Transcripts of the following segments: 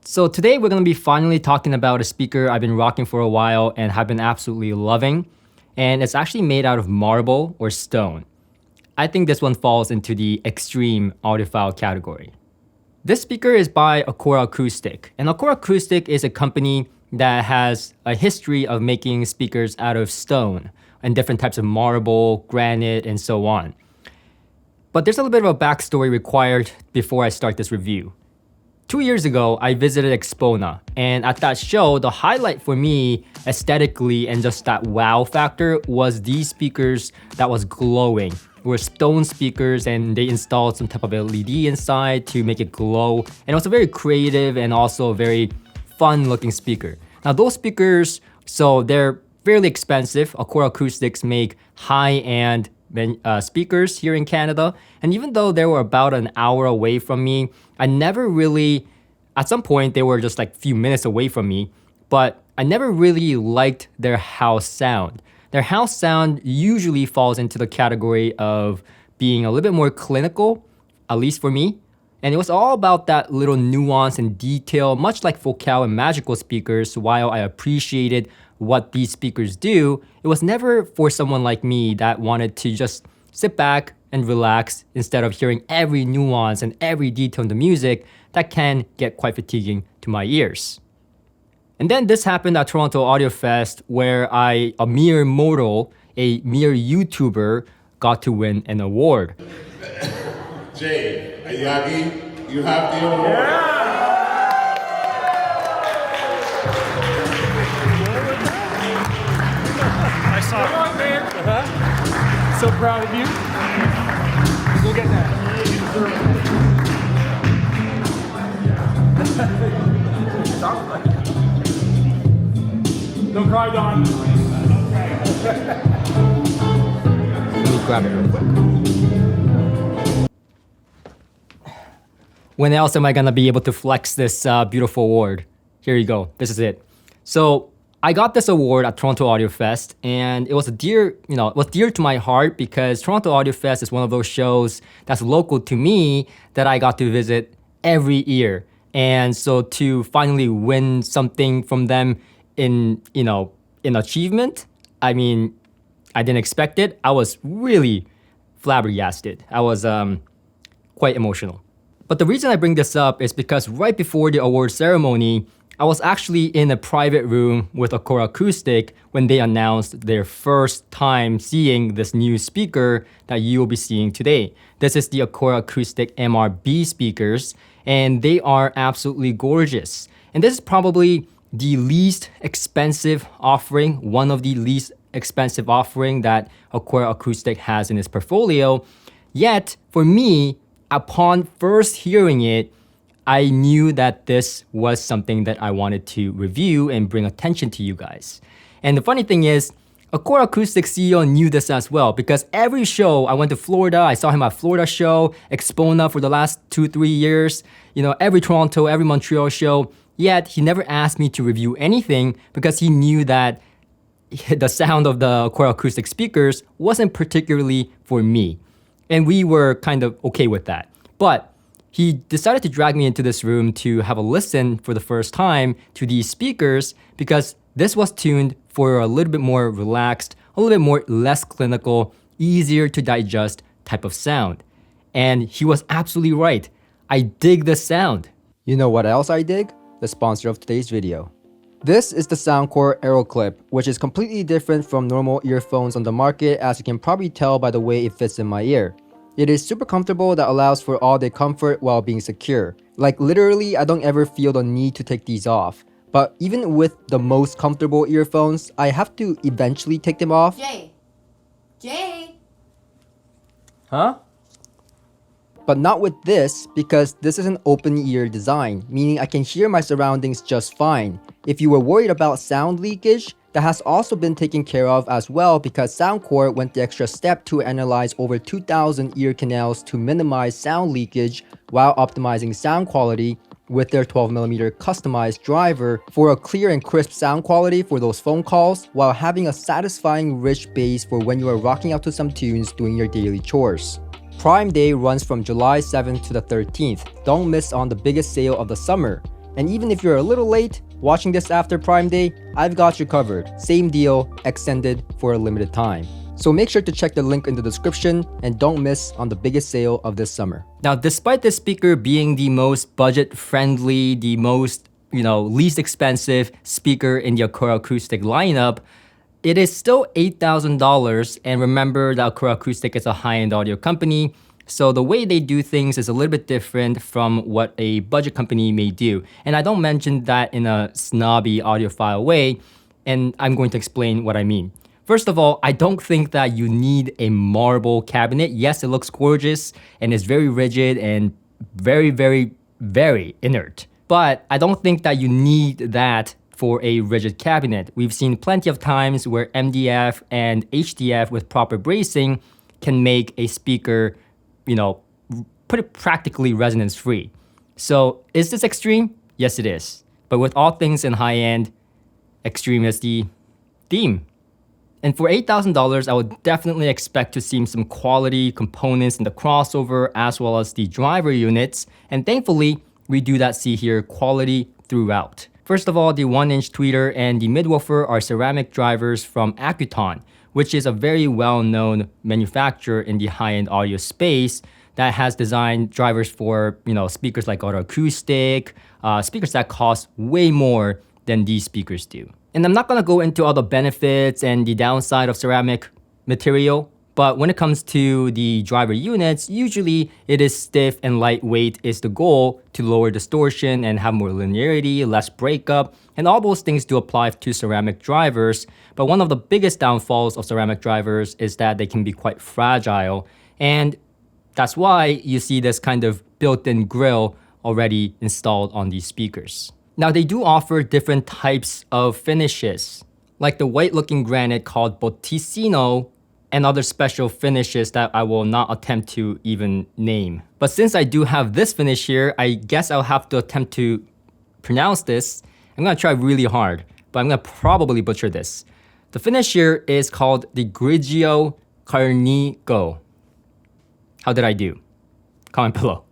So today we're going to be finally talking about a speaker I've been rocking for a while and have been absolutely loving. And it's actually made out of marble or stone. I think this one falls into the extreme audiophile category. This speaker is by Acora Acoustic. And Acora Acoustic is a company that has a history of making speakers out of stone and different types of marble, granite, and so on. But there's a little bit of a backstory required before I start this review. 2 years ago, I visited Expona, and at that show, the highlight for me aesthetically and just that wow factor was these speakers that was glowing. They were stone speakers and they installed some type of LED inside to make it glow. And it was a very creative and also a very fun looking speaker. Now those speakers, so they're fairly expensive. Acora Acoustics make high-end speakers here in Canada. And even though they were about an hour away from me, I never really, at some point they were just like a few minutes away from me, but I never really liked their house sound. Their house sound usually falls into the category of being a little bit more clinical, at least for me. And it was all about that little nuance and detail, much like Focal and Magical speakers. While I appreciated what these speakers do, it was never for someone like me that wanted to just sit back and relax instead of hearing every nuance and every detail in the music that can get quite fatiguing to my ears. And then this happened at Toronto Audio Fest where a mere mortal, a mere YouTuber, got to win an award. Jay, Iyagi, you have the award. Yeah. I saw it. Come on, man. So proud of you. Go get that. You deserve it. Don't cry, Don. Let me grab it real quick. When else am I gonna be able to flex this beautiful award? Here you go. This is it. So I got this award at Toronto Audio Fest, and it was dear to my heart because Toronto Audio Fest is one of those shows that's local to me that I got to visit every year. And so to finally win something from them in achievement, I mean, I didn't expect it. I was really flabbergasted. I was quite emotional. But the reason I bring this up is because right before the award ceremony, I was actually in a private room with Acora Acoustic when they announced their first time seeing this new speaker that you will be seeing today. This is the Acora Acoustic MRB speakers, and they are absolutely gorgeous. And this is probably the least expensive offering, one of the least expensive offering that Acora Acoustic has in its portfolio. Yet, for me, upon first hearing it, I knew that this was something that I wanted to review and bring attention to you guys. And the funny thing is, Acora Acoustic CEO knew this as well because every show I went to Florida, I saw him at Florida show, Expona for the last 2-3 years, every Toronto, every Montreal show, yet he never asked me to review anything because he knew that the sound of the Acora Acoustic speakers wasn't particularly for me. And we were kind of okay with that. But he decided to drag me into this room to have a listen for the first time to these speakers because this was tuned for a little bit more relaxed, a little bit more less clinical, easier to digest type of sound. And he was absolutely right. I dig this sound. You know what else I dig? The sponsor of today's video. This is the Soundcore AeroClip, which is completely different from normal earphones on the market, as you can probably tell by the way it fits in my ear. It is super comfortable that allows for all-day comfort while being secure. Like literally, I don't ever feel the need to take these off. But even with the most comfortable earphones, I have to eventually take them off. Jay! Huh? But not with this, because this is an open ear design, meaning I can hear my surroundings just fine. If you were worried about sound leakage, that has also been taken care of as well because Soundcore went the extra step to analyze over 2,000 ear canals to minimize sound leakage while optimizing sound quality with their 12mm customized driver for a clear and crisp sound quality for those phone calls while having a satisfying rich bass for when you are rocking out to some tunes doing your daily chores. Prime Day runs from July 7th to the 13th. Don't miss on the biggest sale of the summer. And even if you're a little late, watching this after Prime Day, I've got you covered. Same deal, extended for a limited time. So make sure to check the link in the description and don't miss on the biggest sale of this summer. Now, despite this speaker being the most budget-friendly, the most, least expensive speaker in the Acora Acoustic lineup, it is still $8,000. And remember that Acora Acoustic is a high-end audio company. So the way they do things is a little bit different from what a budget company may do. And I don't mention that in a snobby audiophile way, and I'm going to explain what I mean. First of all, I don't think that you need a marble cabinet. Yes, it looks gorgeous and it's very rigid and very, very, very inert. But I don't think that you need that for a rigid cabinet. We've seen plenty of times where MDF and HDF with proper bracing can make a speaker, put it practically resonance free. So is this extreme? Yes, it is. But with all things in high end, extreme is the theme. And for $8,000, I would definitely expect to see some quality components in the crossover as well as the driver units. And thankfully, we do that see here quality throughout. First of all, the 1-inch tweeter and the midwoofer are ceramic drivers from Acouton, which is a very well-known manufacturer in the high-end audio space that has designed drivers for, speakers like Acoustic, speakers that cost way more than these speakers do. And I'm not going to go into all the benefits and the downside of ceramic material, but when it comes to the driver units, usually it is stiff and lightweight is the goal to lower distortion and have more linearity, less breakup, and all those things do apply to ceramic drivers. But one of the biggest downfalls of ceramic drivers is that they can be quite fragile, and that's why you see this kind of built-in grill already installed on these speakers. Now, they do offer different types of finishes, like the white-looking granite called Botticino and other special finishes that I will not attempt to even name. But since I do have this finish here, I guess I'll have to attempt to pronounce this. I'm going to try really hard, but I'm going to probably butcher this. The finish here is called the Grigio Carnico. How did I do? Comment below.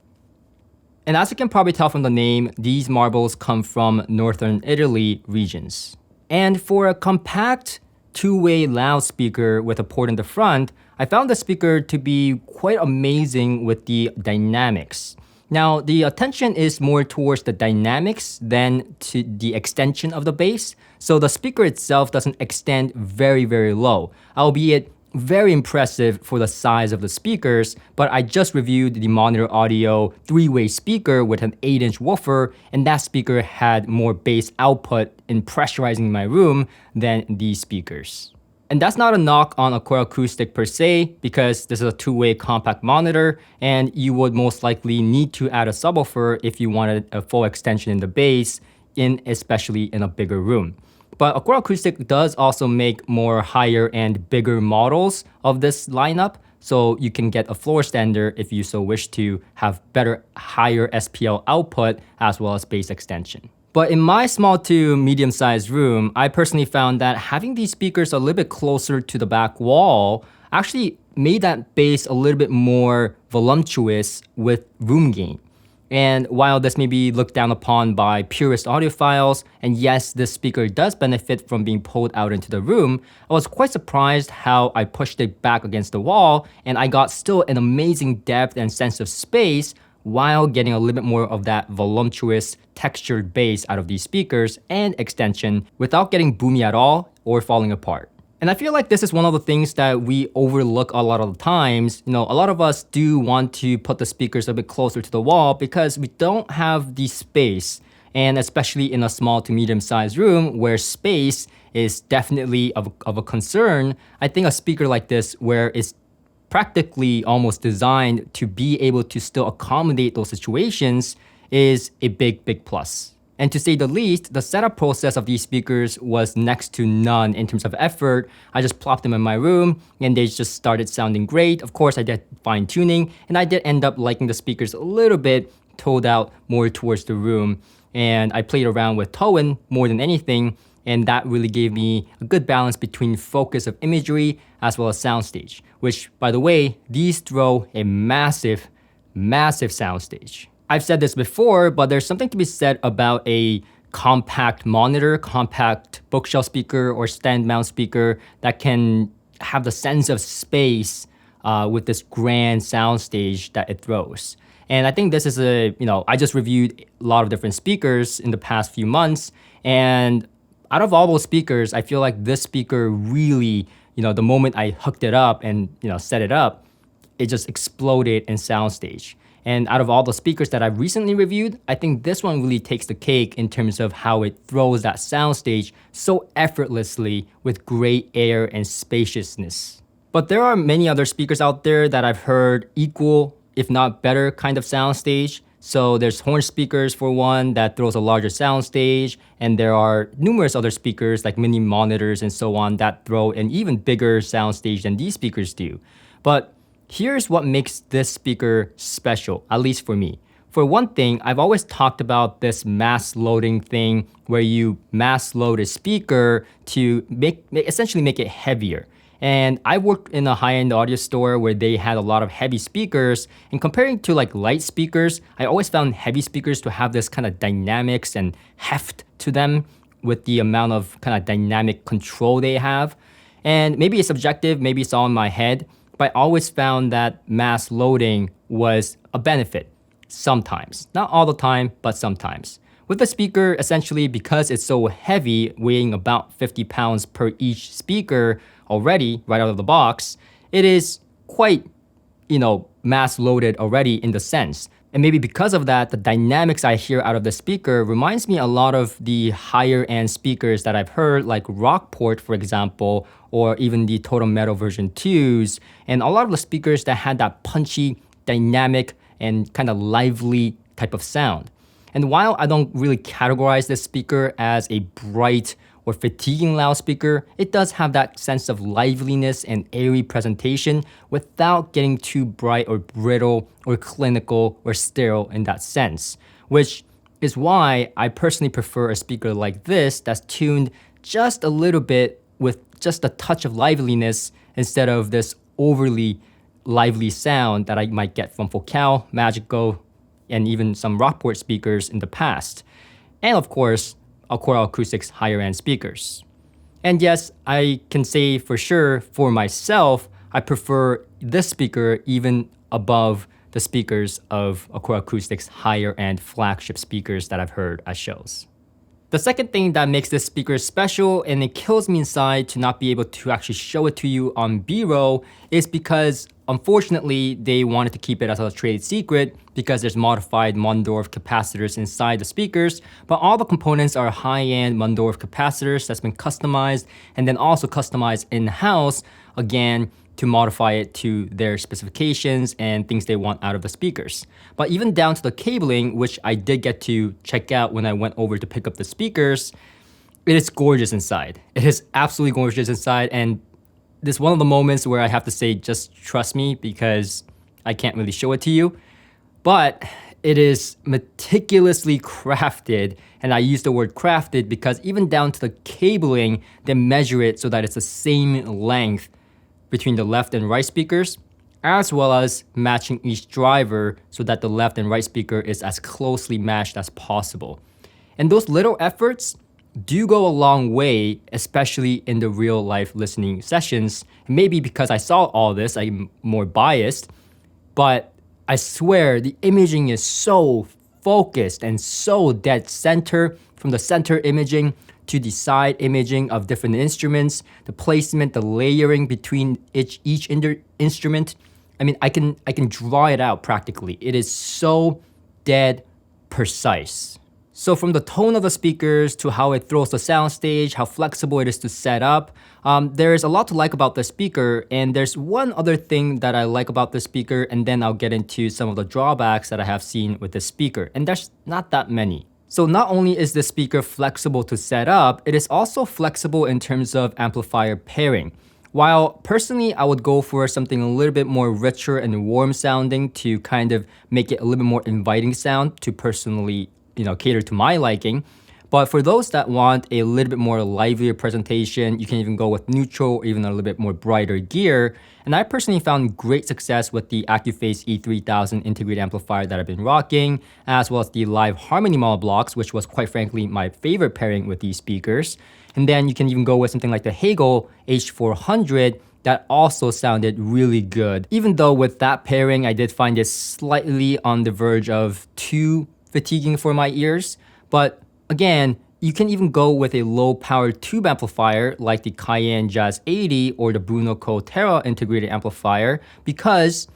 And as you can probably tell from the name, these marbles come from northern Italy regions. And for a compact two-way loudspeaker with a port in the front, I found the speaker to be quite amazing with the dynamics. Now, the attention is more towards the dynamics than to the extension of the bass. So the speaker itself doesn't extend very, very low, albeit very impressive for the size of the speakers. But I just reviewed the Monitor Audio 3-way speaker with an 8-inch woofer, and that speaker had more bass output in pressurizing my room than these speakers. And that's not a knock on Acora Acoustic per se, because this is a 2-way compact monitor, and you would most likely need to add a subwoofer if you wanted a full extension in the bass, especially in a bigger room. But Acora Acoustic does also make more higher and bigger models of this lineup, so you can get a floor standard if you so wish to have better, higher SPL output as well as bass extension. But in my small to medium-sized room, I personally found that having these speakers a little bit closer to the back wall actually made that bass a little bit more voluptuous with room gain. And while this may be looked down upon by purist audiophiles, and yes, this speaker does benefit from being pulled out into the room, I was quite surprised how I pushed it back against the wall and I got still an amazing depth and sense of space while getting a little bit more of that voluptuous textured bass out of these speakers and extension without getting boomy at all or falling apart. And I feel like this is one of the things that we overlook a lot of the times. A lot of us do want to put the speakers a bit closer to the wall because we don't have the space. And especially in a small to medium-sized room where space is definitely of a concern, I think a speaker like this where it's practically almost designed to be able to still accommodate those situations is a big, big plus. And to say the least, the setup process of these speakers was next to none in terms of effort. I just plopped them in my room and they just started sounding great. Of course, I did fine tuning and I did end up liking the speakers a little bit toned out more towards the room. And I played around with tone more than anything. And that really gave me a good balance between focus of imagery as well as soundstage, which, by the way, these throw a massive, massive soundstage. I've said this before, but there's something to be said about a compact monitor, compact bookshelf speaker, or stand mount speaker that can have the sense of space with this grand soundstage that it throws. And I think this is I just reviewed a lot of different speakers in the past few months. And out of all those speakers, I feel like this speaker really, the moment I hooked it up and, set it up, it just exploded in soundstage. And out of all the speakers that I've recently reviewed, I think this one really takes the cake in terms of how it throws that soundstage so effortlessly with great air and spaciousness. But there are many other speakers out there that I've heard equal, if not better, kind of soundstage. So there's horn speakers for one that throws a larger soundstage, and there are numerous other speakers like mini monitors and so on that throw an even bigger soundstage than these speakers do. But here's what makes this speaker special, at least for me. For one thing, I've always talked about this mass loading thing where you mass load a speaker to essentially make it heavier. And I worked in a high-end audio store where they had a lot of heavy speakers. And comparing to like light speakers, I always found heavy speakers to have this kind of dynamics and heft to them with the amount of kind of dynamic control they have. And maybe it's subjective, maybe it's all in my head, but I always found that mass loading was a benefit sometimes. Not all the time, but sometimes. With the speaker, essentially, because it's so heavy, weighing about 50 pounds per each speaker already, right out of the box, it is quite, mass loaded already in the sense. And maybe because of that, the dynamics I hear out of the speaker reminds me a lot of the higher end speakers that I've heard, like Rockport, for example, or even the Total Metal version 2s, and a lot of the speakers that had that punchy, dynamic, and kind of lively type of sound. And while I don't really categorize this speaker as a bright or fatiguing loudspeaker, it does have that sense of liveliness and airy presentation without getting too bright or brittle or clinical or sterile in that sense, which is why I personally prefer a speaker like this that's tuned just a little bit with just a touch of liveliness instead of this overly lively sound that I might get from Focal, Magico, and even some Rockport speakers in the past. And of course, Acora Acoustic's higher-end speakers. And yes, I can say for sure, for myself, I prefer this speaker even above the speakers of Acora Acoustic's higher-end flagship speakers that I've heard at shows. The second thing that makes this speaker special, and it kills me inside to not be able to actually show it to you on B-roll, is because unfortunately they wanted to keep it as a trade secret because there's modified Mondorf capacitors inside the speakers, but all the components are high-end Mondorf capacitors that's been customized and then also customized in-house, again, to modify it to their specifications and things they want out of the speakers. But even down to the cabling, which I did get to check out when I went over to pick up the speakers, it is gorgeous inside. It is absolutely gorgeous inside, and this is one of the moments where I have to say, just trust me, because I can't really show it to you. But it is meticulously crafted, and I use the word crafted because even down to the cabling, they measure it so that it's the same length between the left and right speakers, as well as matching each driver so that the left and right speaker is as closely matched as possible. And those little efforts do go a long way, especially in the real life listening sessions. Maybe because I saw all this, I'm more biased, but I swear the imaging is so focused and so dead center, from the center imaging to the side imaging of different instruments, the placement, the layering between each instrument. I mean, I can draw it out practically. It is so dead precise. So from the tone of the speakers to how it throws the soundstage, how flexible it is to set up, there's a lot to like about the speaker. And there's one other thing that I like about the speaker, and then I'll get into some of the drawbacks that I have seen with the speaker. And there's not that many. So not only is the speaker flexible to set up, it is also flexible in terms of amplifier pairing. While personally, I would go for something a little bit more richer and warm sounding to kind of make it a little bit more inviting sound to personally, cater to my liking. But for those that want a little bit more livelier presentation, you can even go with neutral or even a little bit more brighter gear. And I personally found great success with the Acouphase E3000 integrated amplifier that I've been rocking, as well as the Live Harmony model blocks, which was quite frankly my favorite pairing with these speakers. And then you can even go with something like the Hagel H400 that also sounded really good. Even though with that pairing, I did find it slightly on the verge of too fatiguing for my ears. But again, you can even go with a low power tube amplifier like the Cayenne Jazz 80 or the Bruno Co Terra integrated amplifier, because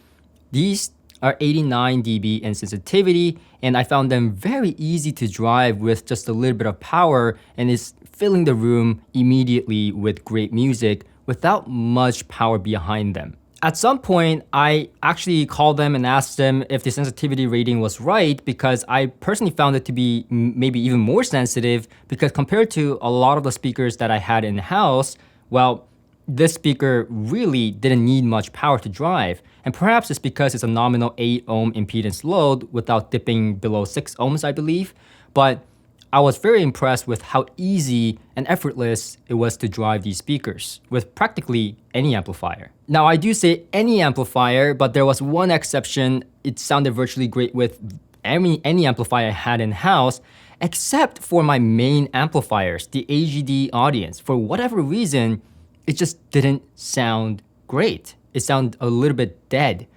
these are 89 dB in sensitivity, and I found them very easy to drive with just a little bit of power, and is filling the room immediately with great music without much power behind them. At some point, I actually called them and asked them if the sensitivity rating was right, because I personally found it to be maybe even more sensitive, because compared to a lot of the speakers that I had in-house, well, this speaker really didn't need much power to drive. And perhaps it's because it's a nominal 8 ohm impedance load without dipping below 6 ohms, I believe. But I was very impressed with how easy and effortless it was to drive these speakers with practically any amplifier. Now, I do say any amplifier, but there was one exception. It sounded virtually great with any amplifier I had in-house, except for my main amplifiers, the AGD Audience. For whatever reason, it just didn't sound great. It sounded a little bit dead.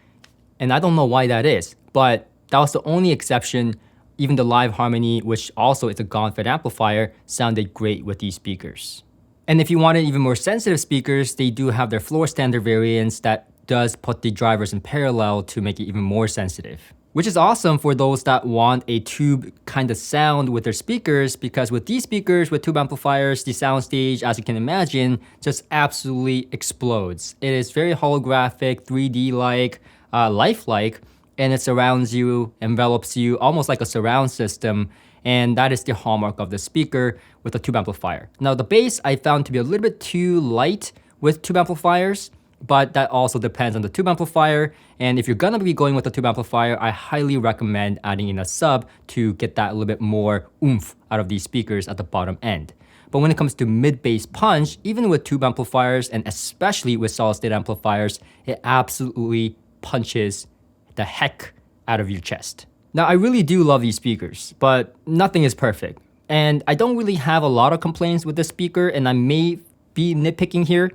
And I don't know why that is, but that was the only exception. Even the Live Harmony, which also is a GON-fed amplifier, sounded great with these speakers. And if you wanted even more sensitive speakers, they do have their floor standard variants that does put the drivers in parallel to make it even more sensitive. Which is awesome for those that want a tube kind of sound with their speakers, because with these speakers, with tube amplifiers, the soundstage, as you can imagine, just absolutely explodes. It is very holographic, 3D-like, lifelike, and it surrounds you, envelops you, almost like a surround system. And that is the hallmark of the speaker with a tube amplifier. Now, the bass I found to be a little bit too light with tube amplifiers, but that also depends on the tube amplifier. And if you're gonna be going with a tube amplifier, I highly recommend adding in a sub to get that a little bit more oomph out of these speakers at the bottom end. But when it comes to mid-bass punch, even with tube amplifiers, and especially with solid-state amplifiers, it absolutely punches the heck out of your chest. Now, I really do love these speakers, but nothing is perfect. And I don't really have a lot of complaints with this speaker, and I may be nitpicking here,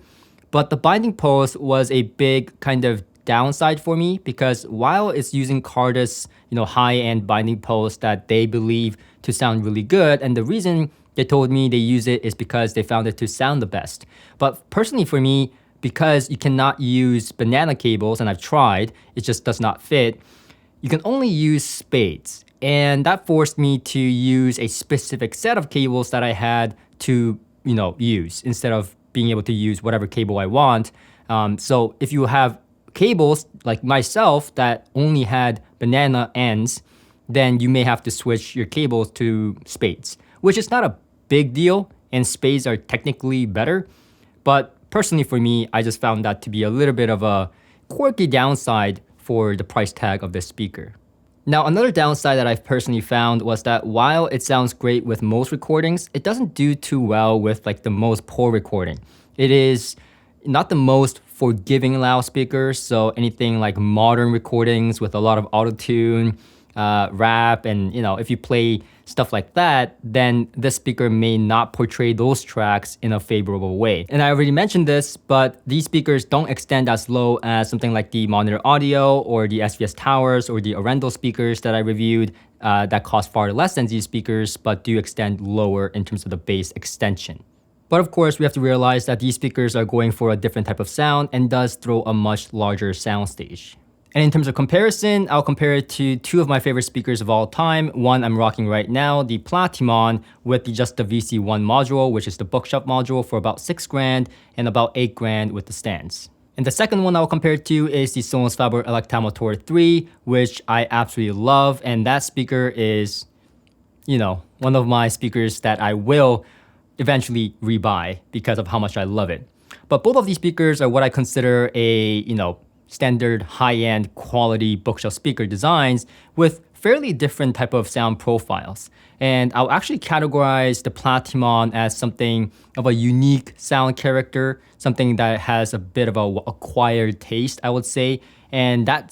but the binding post was a big kind of downside for me, because while it's using Cardus, high-end binding post that they believe to sound really good, and the reason they told me they use it is because they found it to sound the best. But personally for me, because you cannot use banana cables, and I've tried, it just does not fit, you can only use spades. And that forced me to use a specific set of cables that I had to, use, instead of being able to use whatever cable I want. So if you have cables like myself that only had banana ends, then you may have to switch your cables to spades, which is not a big deal, and spades are technically better. But personally for me, I just found that to be a little bit of a quirky downside for the price tag of this speaker. Now, another downside that I've personally found was that while it sounds great with most recordings, it doesn't do too well with like the most poor recording. It is not the most forgiving loudspeaker, so anything like modern recordings with a lot of auto-tune, rap, and if you play stuff like that, then this speaker may not portray those tracks in a favorable way. And I already mentioned this, but these speakers don't extend as low as something like the Monitor Audio or the SVS Towers or the Arendelle speakers that I reviewed that cost far less than these speakers, but do extend lower in terms of the bass extension. But of course, we have to realize that these speakers are going for a different type of sound and does throw a much larger soundstage. And in terms of comparison, I'll compare it to two of my favorite speakers of all time. One I'm rocking right now, the Platimon with just the VC1 module, which is the bookshelf module for about $6,000 and about $8,000 with the stands. And the second one I'll compare it to is the Sonos Faber Electamotor 3, which I absolutely love. And that speaker is, one of my speakers that I will eventually rebuy because of how much I love it. But both of these speakers are what I consider a, standard high-end quality bookshelf speaker designs with fairly different type of sound profiles. And I'll actually categorize the Platimon as something of a unique sound character, something that has a bit of a acquired taste, I would say. And that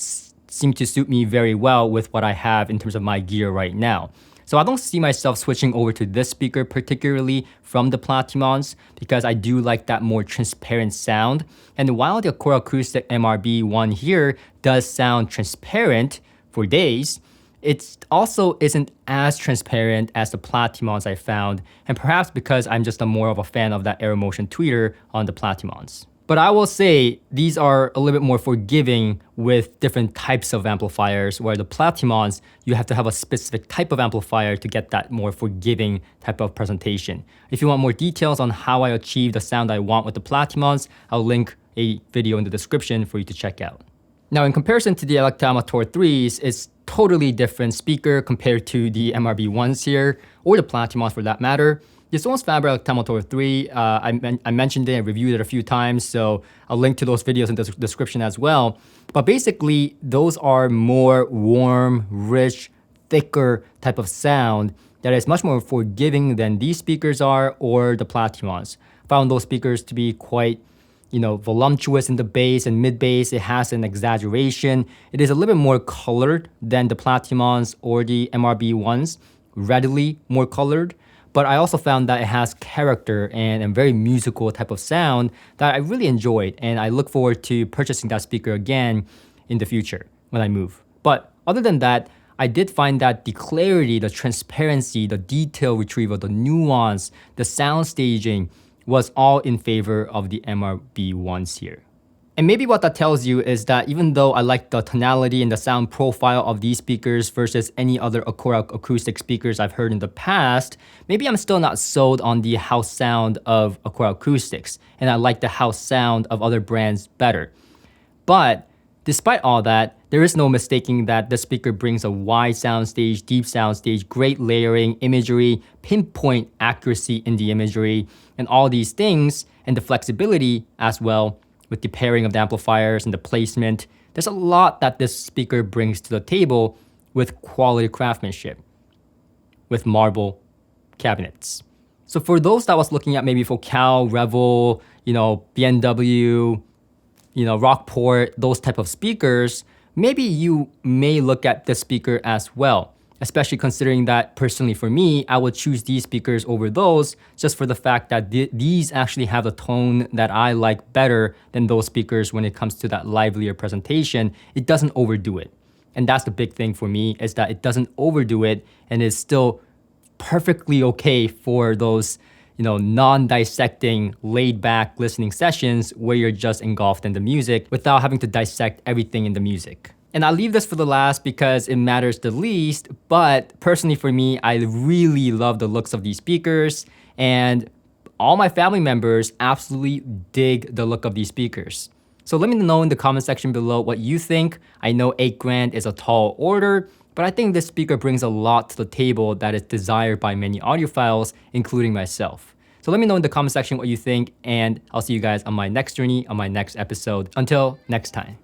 seemed to suit me very well with what I have in terms of my gear right now. So I don't see myself switching over to this speaker particularly from the Platimons because I do like that more transparent sound. And while the Acora Acoustic MRB1 here does sound transparent for days, it also isn't as transparent as the Platimons I found, and perhaps because I'm just more of a fan of that AirMotion tweeter on the Platimons. But I will say these are a little bit more forgiving with different types of amplifiers, where the Platimons, you have to have a specific type of amplifier to get that more forgiving type of presentation. If you want more details on how I achieve the sound I want with the Platimons, I'll link a video in the description for you to check out. Now, in comparison to the Electro Amateur 3s, it's totally different speaker compared to the MRB1s here, or the Platimons for that matter. The Sonos Faber Electro Amateur 3, I mentioned it and reviewed it a few times, so I'll link to those videos in the description as well. But basically, those are more warm, rich, thicker type of sound that is much more forgiving than these speakers are or the Platimons. Found those speakers to be quite voluptuous in the bass and mid bass. It has an exaggeration. It is a little bit more colored than the Platimons or the MRB ones, readily more colored. But I also found that it has character and a very musical type of sound that I really enjoyed. And I look forward to purchasing that speaker again in the future when I move. But other than that, I did find that the clarity, the transparency, the detail retrieval, the nuance, the sound staging was all in favor of the MRB ones here. And maybe what that tells you is that even though I like the tonality and the sound profile of these speakers versus any other Acora acoustic speakers I've heard in the past, maybe I'm still not sold on the house sound of Acora acoustics, and I like the house sound of other brands better. But despite all that, there is no mistaking that the speaker brings a wide soundstage, deep soundstage, great layering, imagery, pinpoint accuracy in the imagery, and all these things, and the flexibility as well with the pairing of the amplifiers and the placement. There's a lot that this speaker brings to the table with quality craftsmanship, with marble cabinets. So for those that was looking at maybe Focal, Revel, BMW, Rockport, those type of speakers, maybe you may look at this speaker as well, especially considering that personally for me, I would choose these speakers over those just for the fact that these actually have a tone that I like better than those speakers when it comes to that livelier presentation. It doesn't overdo it. And that's the big thing for me, is that it doesn't overdo it and is still perfectly okay for those non-dissecting, laid-back listening sessions where you're just engulfed in the music without having to dissect everything in the music. And I'll leave this for the last because it matters the least, but personally for me, I really love the looks of these speakers, and all my family members absolutely dig the look of these speakers. So let me know in the comment section below what you think. I know $8,000 is a tall order, but I think this speaker brings a lot to the table that is desired by many audiophiles, including myself. So let me know in the comment section what you think, and I'll see you guys on my next journey, on my next episode. Until next time.